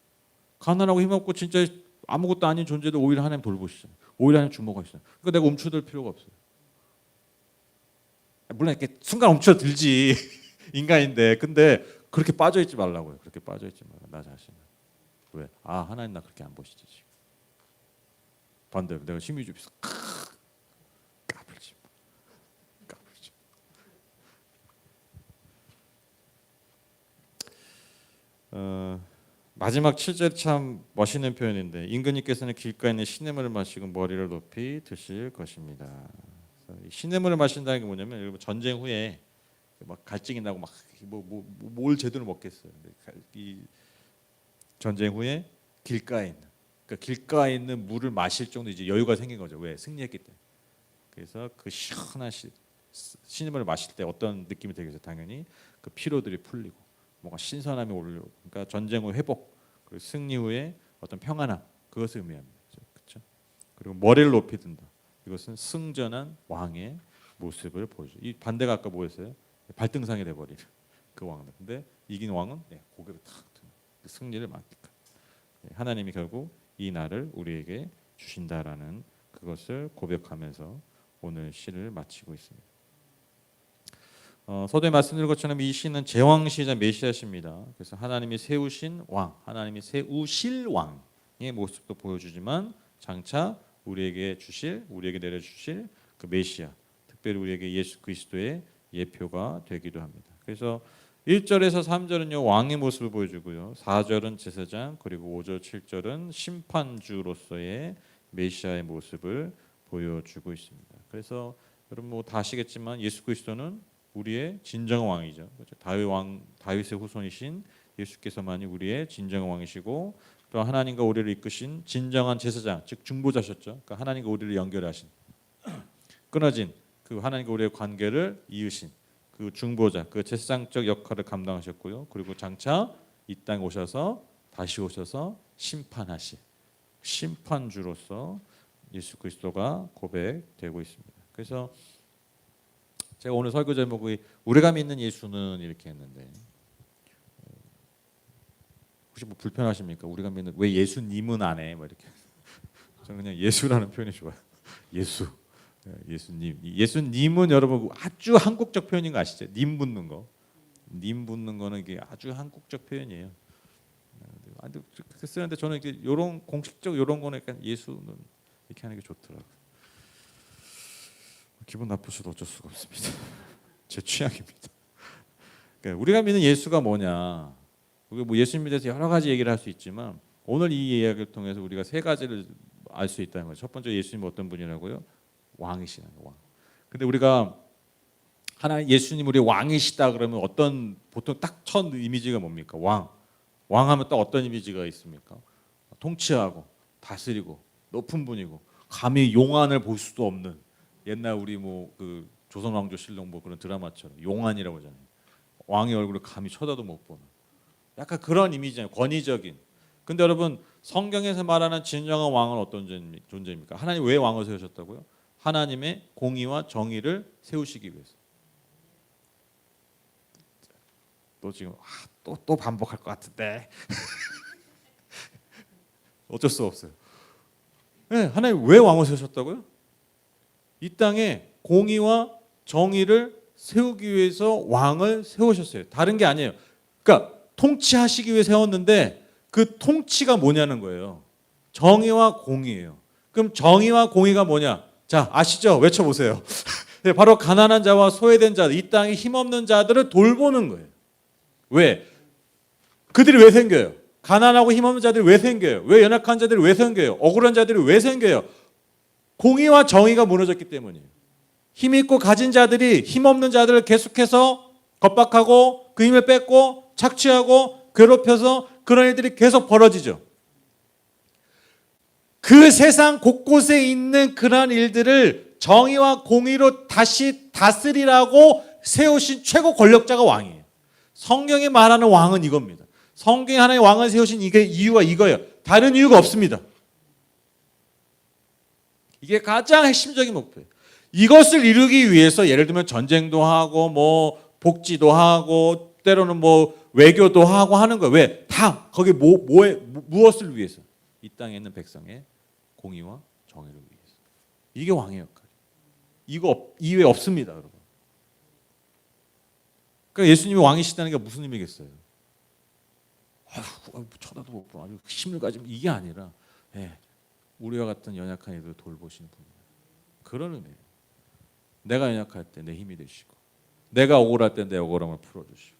가난하고 힘없고 진짜 아무것도 아닌 존재들 오히려 하나님 돌보시잖아요. 오히려 하나님 주목하시잖아요. 그러니까 내가 움츠러들 필요가 없어요. 물론 이렇게 순간 움츠러들지 인간인데, 근데 그렇게 빠져있지 말라고요. 그렇게 빠져있지 말라. 나 자신. 왜? 하나님 나 그렇게 안 보시지 지금. 반대로 내가 힘이 좀 있어. 까불지 마. 까불지 마. 마지막 7절 참 멋있는 표현인데 임금님께서는 길가에 있는 시냇물을 마시고 머리를 높이 드실 것입니다. 시냇물을 마신다는 게 뭐냐면 전쟁 후에 막 갈증이 나고 막 뭘 제대로 먹겠어요. 이 전쟁 후에 길가에 있는, 그러니까 길가에 있는 물을 마실 정도 이제 여유가 생긴 거죠. 왜? 승리했기 때문에. 그래서 그 시원한 시냇물을 마실 때 어떤 느낌이 되겠어요? 당연히 그 피로들이 풀리고 뭔가 신선함이 오르고, 그러니까 전쟁 후 회복, 그리고 승리 후에 어떤 평안함, 그것을 의미합니다. 그렇죠? 그리고 머리를 높이 든다. 이것은 승전한 왕의 모습을 보여줘. 이 반대가 아까 뭐였어요? 발등상이 돼버리는 그 왕들. 근데 이긴 왕은 고개를 탁 드는 승리를 만끽한. 하나님이 결국 이 날을 우리에게 주신다라는 그것을 고백하면서 오늘 시를 마치고 있습니다. 서두에 말씀드린 것처럼 이 시는 제왕시이자 메시아시입니다. 그래서 하나님이 세우신 왕, 하나님이 세우실 왕의 모습도 보여주지만 장차 우리에게 내려주실 그 메시아, 특별히 우리에게 예수 그리스도의 예표가 되기도 합니다. 그래서 1절에서 3절은요 왕의 모습을 보여주고요, 4절은 제사장, 그리고 5절, 7절은 심판주로서의 메시아의 모습을 보여주고 있습니다. 그래서 여러분 뭐 다 아시겠지만 예수 그리스도는 우리의 진정한 왕이죠. 그렇죠? 다윗의 후손이신 예수께서만이 우리의 진정한 왕이시고, 또 하나님과 우리를 이끄신 진정한 제사장, 즉 중보자셨죠. 그러니까 하나님과 우리를 연결하신, 끊어진 그 하나님과 우리의 관계를 이으신 그 중보자, 그 제사장적 역할을 감당하셨고요. 그리고 장차 이 땅에 다시 오셔서 심판하실 심판주로서 예수 그리스도가 고백되고 있습니다. 그래서 제가 오늘 설교 제목이 우리가 믿는 예수는 이렇게 했는데, 혹시 뭐 불편하십니까? 우리가 믿는 왜 예수님은 안 해? 뭐 이렇게. 저는 그냥 예수라는 표현이 좋아요. 예수. 예수님. 예수님은 여러분 아주 한국적 표현인 거 아시죠? 님 붙는 거. 님 붙는 거는 이게 아주 한국적 표현이에요. 그렇게 쓰는데 저는 이런 공식적 이런 거는 약간 예수는 이렇게 하는 게 좋더라고요. 기분 나쁘셔도 어쩔 수가 없습니다. 제 취향입니다. 그러니까 우리가 믿는 예수가 뭐냐? 우리가 뭐 예수님에 대해서 여러 가지 얘기를 할 수 있지만 오늘 이 이야기를 통해서 우리가 세 가지를 알 수 있다는 거죠. 첫 번째, 예수님 어떤 분이라고요? 왕이시라는 왕. 근데 우리가 하나님 예수님 우리 왕이시다 그러면 어떤 보통 딱 첫 이미지가 뭡니까? 왕. 왕하면 딱 어떤 이미지가 있습니까? 통치하고 다스리고 높은 분이고 감히 용안을 볼 수도 없는 옛날 우리 뭐 그 조선왕조실록 뭐 그런 드라마처럼 용안이라고 하잖아요. 왕의 얼굴을 감히 쳐다도 못 보는 약간 그런 이미지잖아요. 권위적인. 근데 여러분 성경에서 말하는 진정한 왕은 어떤 존재입니까? 하나님 왜 왕을 세우셨다고요? 하나님의 공의와 정의를 세우시기 위해서. 또 지금 또 반복할 것 같은데 어쩔 수 없어요. 네, 하나님 왜 왕을 세우셨다고요? 이 땅에 공의와 정의를 세우기 위해서 왕을 세우셨어요. 다른 게 아니에요. 그러니까 통치하시기 위해 세웠는데 그 통치가 뭐냐는 거예요. 정의와 공의예요. 그럼 정의와 공의가 뭐냐? 자, 아시죠? 외쳐보세요. 네, 바로 가난한 자와 소외된 자들, 이 땅에 힘없는 자들을 돌보는 거예요. 왜? 그들이 왜 생겨요? 가난하고 힘없는 자들이 왜 생겨요? 왜 연약한 자들이 왜 생겨요? 억울한 자들이 왜 생겨요? 공의와 정의가 무너졌기 때문이에요. 힘 있고 가진 자들이 힘없는 자들을 계속해서 겁박하고 그 힘을 뺏고 착취하고 괴롭혀서 그런 일들이 계속 벌어지죠. 그 세상 곳곳에 있는 그런 일들을 정의와 공의로 다시 다스리라고 세우신 최고 권력자가 왕이에요. 성경이 말하는 왕은 이겁니다. 성경이 하나의 왕을 세우신 이유가 이거예요. 다른 이유가 없습니다. 이게 가장 핵심적인 목표예요. 이것을 이루기 위해서 예를 들면 전쟁도 하고 뭐 복지도 하고 때로는 뭐 외교도 하고 하는 거예요. 왜? 다 거기 무엇을 위해서? 이 땅에 있는 백성의 공의와 정의를 위해서. 이게 왕의 역할이에요. 이거 이외에 없습니다, 여러분. 그러니까 예수님이 왕이시다는 게 무슨 의미겠어요? 쳐다도 못 보고 아주 힘을 가지면 이게 아니라 우리와 같은 연약한 이들을 돌보시는 분이에요. 그런 의미예요. 내가 연약할 때 내 힘이 되시고 내가 억울할 때 내 억울함을 풀어주시고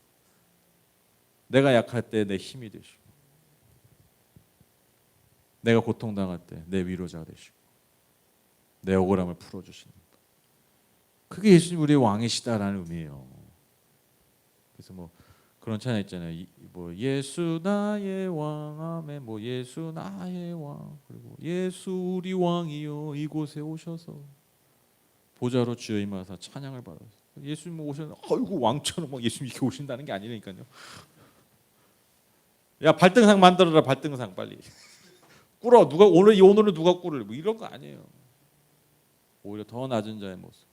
내가 약할 때 내 힘이 되시고 내가 고통당할 때 내 위로자가 되시고 내 억울함을 풀어주시는 분. 그게 예수님 우리의 왕이시다라는 의미예요. 그래서 뭐 그런 찬양 있잖아요. 뭐 예수 나의 왕, 아멘. 뭐 예수 나의 왕, 그리고 예수 우리 왕이요 이곳에 오셔서 보좌로 주여 임하사 찬양을 받았어요. 예수님 오셨는데 아이고 왕처럼 막 예수님 이렇게 오신다는 게 아니라니까요. 야 발등상 만들어라 발등상 빨리. 꿇어 누가 오늘은 누가 꿇을 뭐 이런 거 아니에요. 오히려 더 낮은 자의 모습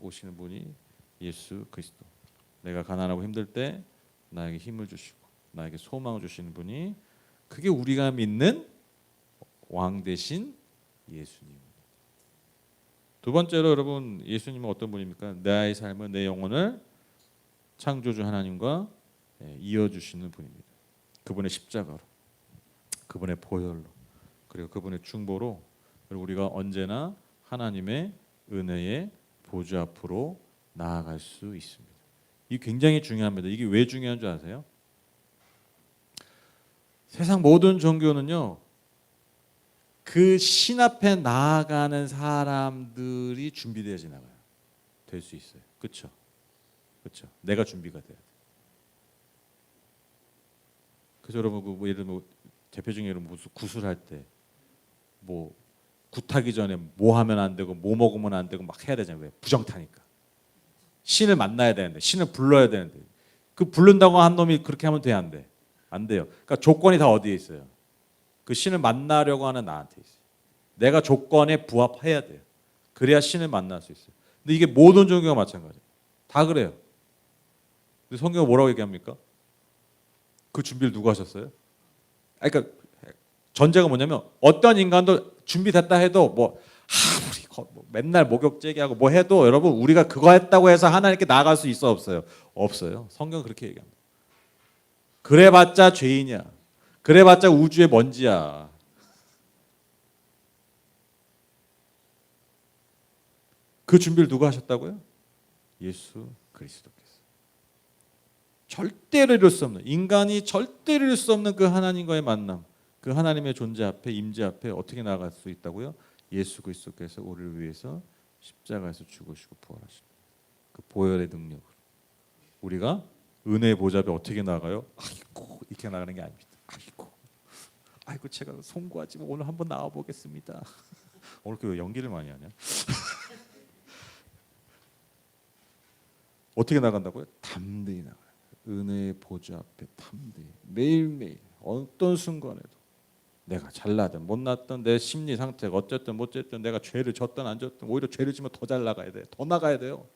오시는 분이 예수 그리스도. 내가 가난하고 힘들 때 나에게 힘을 주시고 나에게 소망을 주시는 분이 그게 우리가 믿는 왕 대신 예수님. 두 번째로 여러분 예수님은 어떤 분입니까? 나의 삶은 내 영혼을 창조주 하나님과 이어주시는 분입니다. 그분의 십자가로 그분의 보혈로 그리고 그분의 중보로 그리고 우리가 언제나 하나님의 은혜의 보좌 앞으로 나아갈 수 있습니다. 이게 굉장히 중요합니다. 이게 왜 중요한 줄 아세요? 세상 모든 종교는요. 그 신 앞에 나아가는 사람들이 준비되어 지나가요. 될 수 있어요. 그렇죠? 그렇죠. 내가 준비가 돼야 돼. 그래서 여러분 뭐 예를 들면 대표적인 예로 무슨 구술할 때 뭐 굿하기 전에 뭐 하면 안 되고 뭐 먹으면 안 되고 막 해야 되잖아요. 왜? 부정타니까. 신을 만나야 되는데 신을 불러야 되는데 그 부른다고 한 놈이 그렇게 하면 돼 안 돼? 안 돼요. 그러니까 조건이 다 어디에 있어요? 그 신을 만나려고 하는 나한테 있어요. 내가 조건에 부합해야 돼요. 그래야 신을 만날 수 있어요. 근데 이게 모든 종교가 마찬가지예요. 다 그래요. 근데 성경은 뭐라고 얘기합니까? 그 준비를 누가 하셨어요? 그러니까 전제가 뭐냐면 어떤 인간도 준비됐다 해도 뭐 아무리 맨날 목욕제기 하고 뭐 해도 여러분 우리가 그거 했다고 해서 하나님께 나아갈 수 있어 없어요? 없어요. 성경은 그렇게 얘기합니다. 그래봤자 죄인이야. 그래봤자 우주의 먼지야. 그 준비를 누가 하셨다고요? 예수 그리스도께서. 절대로 이룰 수 없는, 인간이 절대로 이룰 수 없는 그 하나님과의 만남, 그 하나님의 존재 앞에, 임재 앞에 어떻게 나아갈 수 있다고요? 예수 그리스도께서 우리를 위해서 십자가에서 죽으시고 부활하십니다. 그 보혈의 능력으로 우리가 은혜의 보좌 앞에 어떻게 나가요? 아이고, 이렇게 나가는 게 아닙니다. 아이고 제가 송구하지만 오늘 한번 나와 보겠습니다. 오늘 그 연기를 많이 하냐? 어떻게 나간다고요? 담대히 나가요. 은혜의 보좌 앞에 담대히 매일매일 어떤 순간에도 내가 잘나든 못났든 내 심리 상태가 어쨌든 못쨌든 내가 죄를 졌든 안 졌든 오히려 죄를 지면 더 잘 나가야 돼요. 더 나가야 돼요.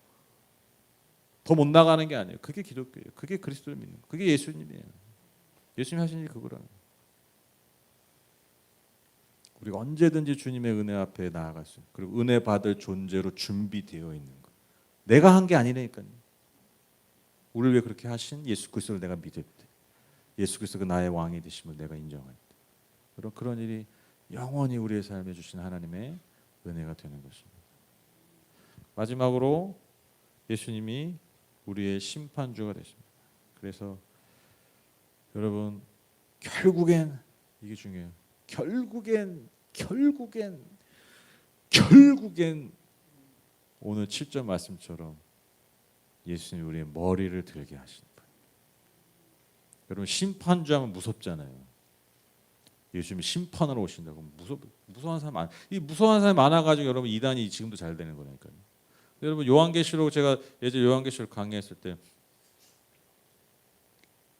더 못 나가는 게 아니에요. 그게 기독교예요. 그게 그리스도를 믿는 거. 그게 예수님이에요. 예수님이 하신 일이 그거라는 거예요. 우리가 언제든지 주님의 은혜 앞에 나아갈 수 있어요. 그리고 은혜 받을 존재로 준비되어 있는 거. 내가 한 게 아니라니까요. 우리를 위해 그렇게 하신 예수 그리스도를 내가 믿을 때, 예수 그리스도가 나의 왕이 되심을 내가 인정할 때, 그런 일이 영원히 우리의 삶에 주신 하나님의 은혜가 되는 것입니다. 마지막으로 예수님이 우리의 심판주가 되십니다. 그래서 여러분 결국엔 이게 중요해요. 결국엔 오늘 7절 말씀처럼 예수님이 우리의 머리를 들게 하시는 거예요. 여러분 심판주 하면 무섭잖아요. 예수님이 심판하러 오신다고 무서운 사람 이 무서운 사람이 많아가지고 여러분 이단이 지금도 잘 되는 거니까요. 여러분 요한계시록 제가 예전 요한계시록 강의했을 때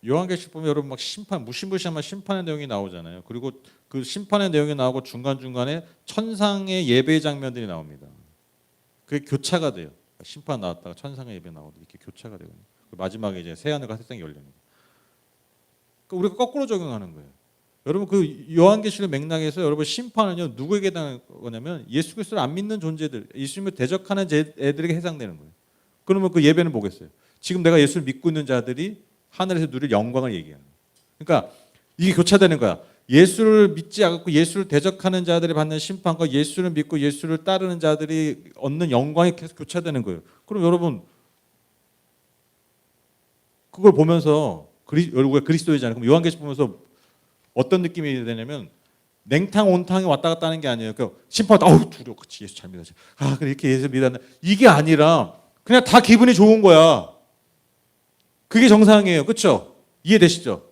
요한계시록 보면 여러분 막 심판 무시무시한 심판의 내용이 나오잖아요. 그리고 그 심판의 내용이 나오고 중간중간에 천상의 예배 장면들이 나옵니다. 그게 교차가 돼요. 심판 나왔다가 천상의 예배 나오고 이렇게 교차가 되거든요. 마지막에 이제 새하늘과 새 땅이 열리는 거예요. 그러니까 우리가 거꾸로 적용하는 거예요. 여러분 그 요한계시록 맥락에서 여러분 심판은요 누구에게 해당하는 거냐면 예수 그리스도를 안 믿는 존재들, 예수님을 대적하는 애들에게 해당되는 거예요. 그러면 그 예배는 뭐겠어요? 지금 내가 예수를 믿고 있는 자들이 하늘에서 누릴 영광을 얘기하는 거예요. 그러니까 이게 교차되는 거야. 예수를 믿지 않고 예수를 대적하는 자들이 받는 심판과 예수를 믿고 예수를 따르는 자들이 얻는 영광이 계속 교차되는 거예요. 그럼 여러분 그걸 보면서 우리가 그리스도이잖아요. 그럼 요한계시록 보면서 어떤 느낌이 되냐면 냉탕 온탕이 왔다 갔다 하는 게 아니에요. 그러니까 심판 아우 두려워. 그치 예수 잘 믿어지. 그래 이렇게 예수 믿었나. 이게 아니라 그냥 다 기분이 좋은 거야. 그게 정상이에요. 그렇죠? 이해되시죠?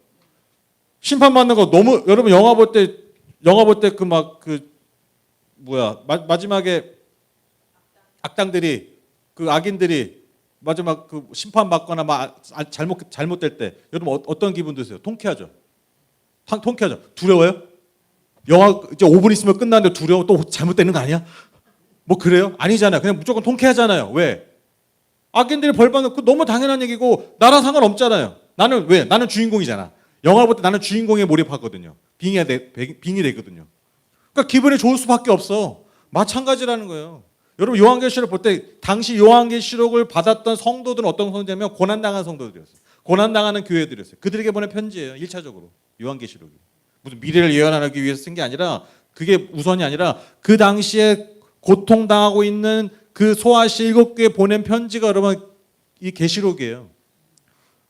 심판 받는 거 너무 여러분 영화 볼 때 그 막 그 뭐야 마지막에 악당들이 그 악인들이 마지막 그 심판 받거나 막 잘못될 때 여러분 어떤 기분 드세요? 통쾌하죠. 통쾌하죠. 두려워요? 영화 이제 5분 있으면 끝나는데 두려워? 또 잘못되는 거 아니야? 뭐 그래요? 아니잖아요. 그냥 무조건 통쾌하잖아요. 왜? 악인들이 벌 받는 거 너무 당연한 얘기고 나랑 상관없잖아요. 나는 왜? 나는 주인공이잖아. 영화 볼 때 나는 주인공에 몰입하거든요. 빙이 되거든요. 그러니까 기분이 좋을 수밖에 없어. 마찬가지라는 거예요. 여러분 요한계시록 볼 때 당시 요한계시록을 받았던 성도들은 어떤 성도냐면 고난당한 성도들이었어요. 고난당하는 교회들이었어요. 그들에게 보낸 편지예요. 1차적으로 요한계시록이. 무슨 미래를 예언하기 위해서 쓴 게 아니라 그게 우선이 아니라 그 당시에 고통당하고 있는 그 소아시 7교회에 보낸 편지가 여러분 이 계시록이에요.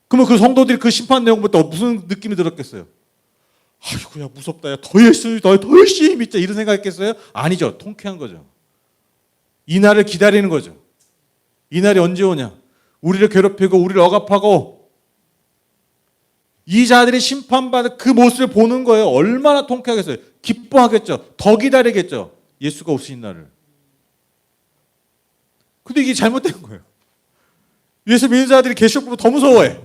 그러면 그 성도들이 그 심판 내용 볼 때 무슨 느낌이 들었겠어요? 아이고 야 무섭다. 야, 더 열심히 믿자 이런 생각했겠어요? 아니죠. 통쾌한 거죠. 이 날을 기다리는 거죠. 이 날이 언제 오냐? 우리를 괴롭히고 우리를 억압하고 이 자들이 심판받을 그 모습을 보는 거예요. 얼마나 통쾌하겠어요. 기뻐하겠죠. 더 기다리겠죠. 예수가 오신 날을. 근데 이게 잘못된 거예요. 예수 믿는 자들이 계시록 보면 더 무서워해.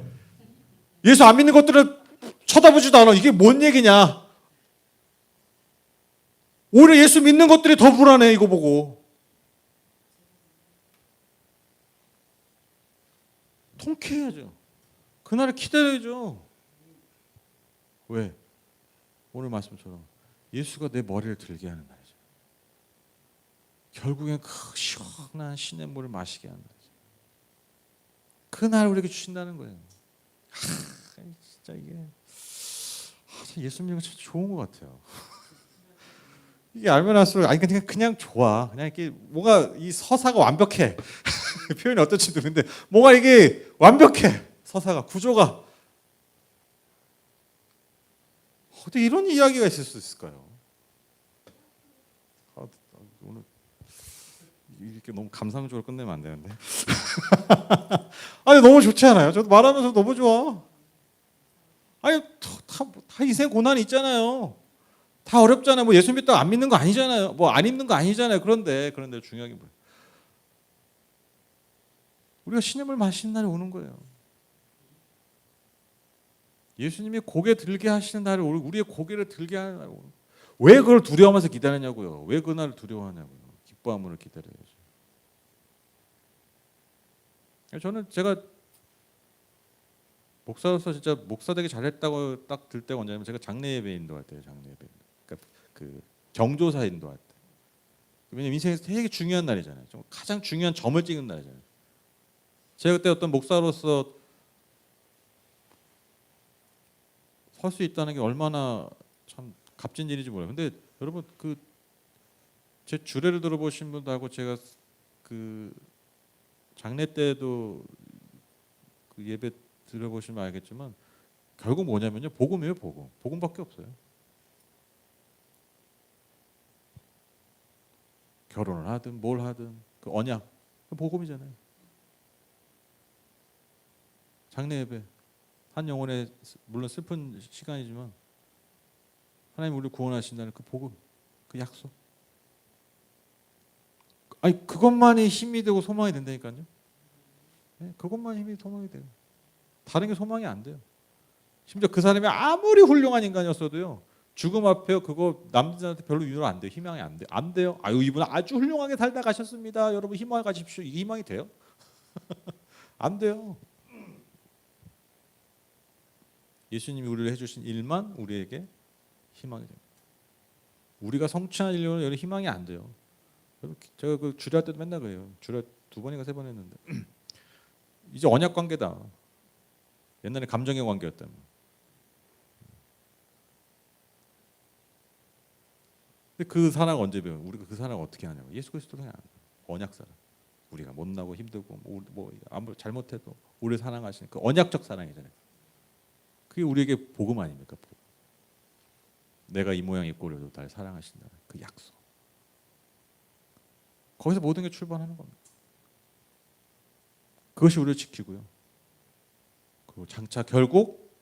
예수 안 믿는 것들을 쳐다보지도 않아. 이게 뭔 얘기냐. 오히려 예수 믿는 것들이 더 불안해. 이거 보고. 통쾌해야죠. 그날을 기다려야죠. 왜? 오늘 말씀처럼 예수가 내 머리를 들게 하는 날이죠. 결국엔 그 시원한 시냇물을 마시게 하는 날이죠. 그날 우리에게 주신다는 거예요. 진짜 이게 예수 믿는 거 참 좋은 것 같아요. 이게 알면 할수록 아니 그냥 좋아. 그냥 이렇게 뭐가 이 서사가 완벽해. 표현이 어떨지 모르는데 뭐가 이게 완벽해. 서사가 구조가 어떻게 이런 이야기가 있을 수 있을까요? 오늘 이렇게 너무 감상적으로 끝내면 안 되는데. 아니 너무 좋지 않아요? 저도 말하면서 너무 좋아. 아니 다 인생 고난이 있잖아요. 다 어렵잖아요. 뭐 예수 믿다가 안 믿는 거 아니잖아요. 뭐 안 믿는 거 아니잖아요. 그런데 중요한 게 뭐예요? 우리가 신임을 마시는 날이 오는 거예요. 예수님이 고개 들게 하시는 날이 우리의 고개를 들게 하는 날이 오는 거예요. 왜 그걸 두려워하면서 기다리냐고요. 왜 그날을 두려워하냐고요. 기뻐함으로 기다려야죠. 저는 제가 목사로서 진짜 목사 되기 잘했다고 딱 들 때가 언제냐면 제가 장례 예배 인도할 때예요. 장례 예배. 그러니까 그 경조사 인도할 때. 왜냐면 인생에서 되게 중요한 날이잖아요. 가장 중요한 점을 찍는 날이잖아요. 제가 그때 어떤 목사로서 설 수 있다는 게 얼마나 참 값진 일인지 몰라요. 근데 여러분 그 제 주례를 들어보신 분도 하고 제가 그 장례 때도 그 예배 들어보시면 알겠지만 결국 뭐냐면요. 복음이에요. 복음. 복음밖에 없어요. 결혼을 하든 뭘 하든 그 언약 그 복음이잖아요. 장례 예배 한 영혼의 물론 슬픈 시간이지만 하나님 우리를 구원하신다는 그 복음 그 약속. 아니 그것만이 힘이 되고 소망이 된다니까요. 네, 그것만 힘이 소망이 돼요. 다른 게 소망이 안 돼요. 심지어 그 사람이 아무리 훌륭한 인간이었어도요. 죽음 앞에 그거 남들한테 별로 위로 안 돼요. 희망이 안 돼요. 안 돼요. 아유 이분 아주 훌륭하게 살다 가셨습니다. 여러분 희망을 가십시오. 이게 희망이 돼요? 안 돼요. 예수님이 우리를 해주신 일만 우리에게 희망이 됩니다. 우리가 성취한 일로는 희망이 안 돼요. 제가 그 주례할 때도 맨날 그래요. 주례 2번인가 3번 했는데 이제 언약 관계다. 옛날에 감정의 관계였다면. 근데 그 사랑 언제 배워요? 우리가 그 사랑 어떻게 하냐고. 예수 그리스도 그냥 언약 사랑. 우리가 못나고 힘들고 뭐 아무 잘못해도 우리를 사랑하시는 그 언약적 사랑이잖아요. 그게 우리에게 복음 아닙니까? 복음. 내가 이 모양 이 꼴로도 날 사랑하신다는 그 약속. 거기서 모든 게 출발하는 겁니다. 그것이 우리를 지키고요. 그리고 장차 결국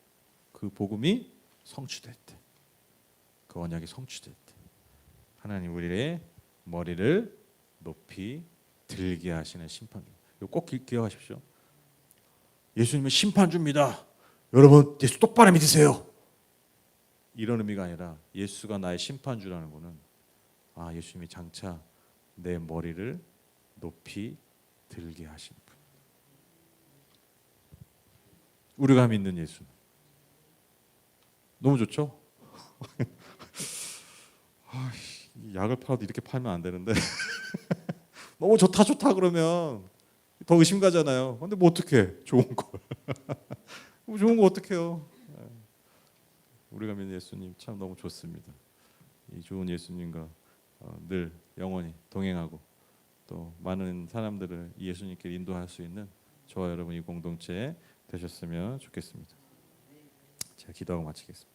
그 복음이 성취될 때, 그 언약이 성취될 때 하나님 우리의 머리를 높이 들게 하시는 심판입니다. 이거 꼭 기억하십시오. 예수님은 심판주입니다. 여러분 예수 똑바로 믿으세요. 이런 의미가 아니라 예수가 나의 심판주라는 것은 예수님이 장차 내 머리를 높이 들게 하시는 분. 우리가 믿는 예수. 너무 좋죠? 약을 팔아도 이렇게 팔면 안 되는데 너무 좋다 그러면 더 의심 가잖아요. 근데 뭐 어떡해? 좋은 걸. 좋은 거 어떡해요? 우리가 믿는 예수님 참 너무 좋습니다. 이 좋은 예수님과 늘 영원히 동행하고 또 많은 사람들을 이 예수님께 인도할 수 있는 저와 여러분 이 공동체 되셨으면 좋겠습니다. 제가 기도하고 마치겠습니다.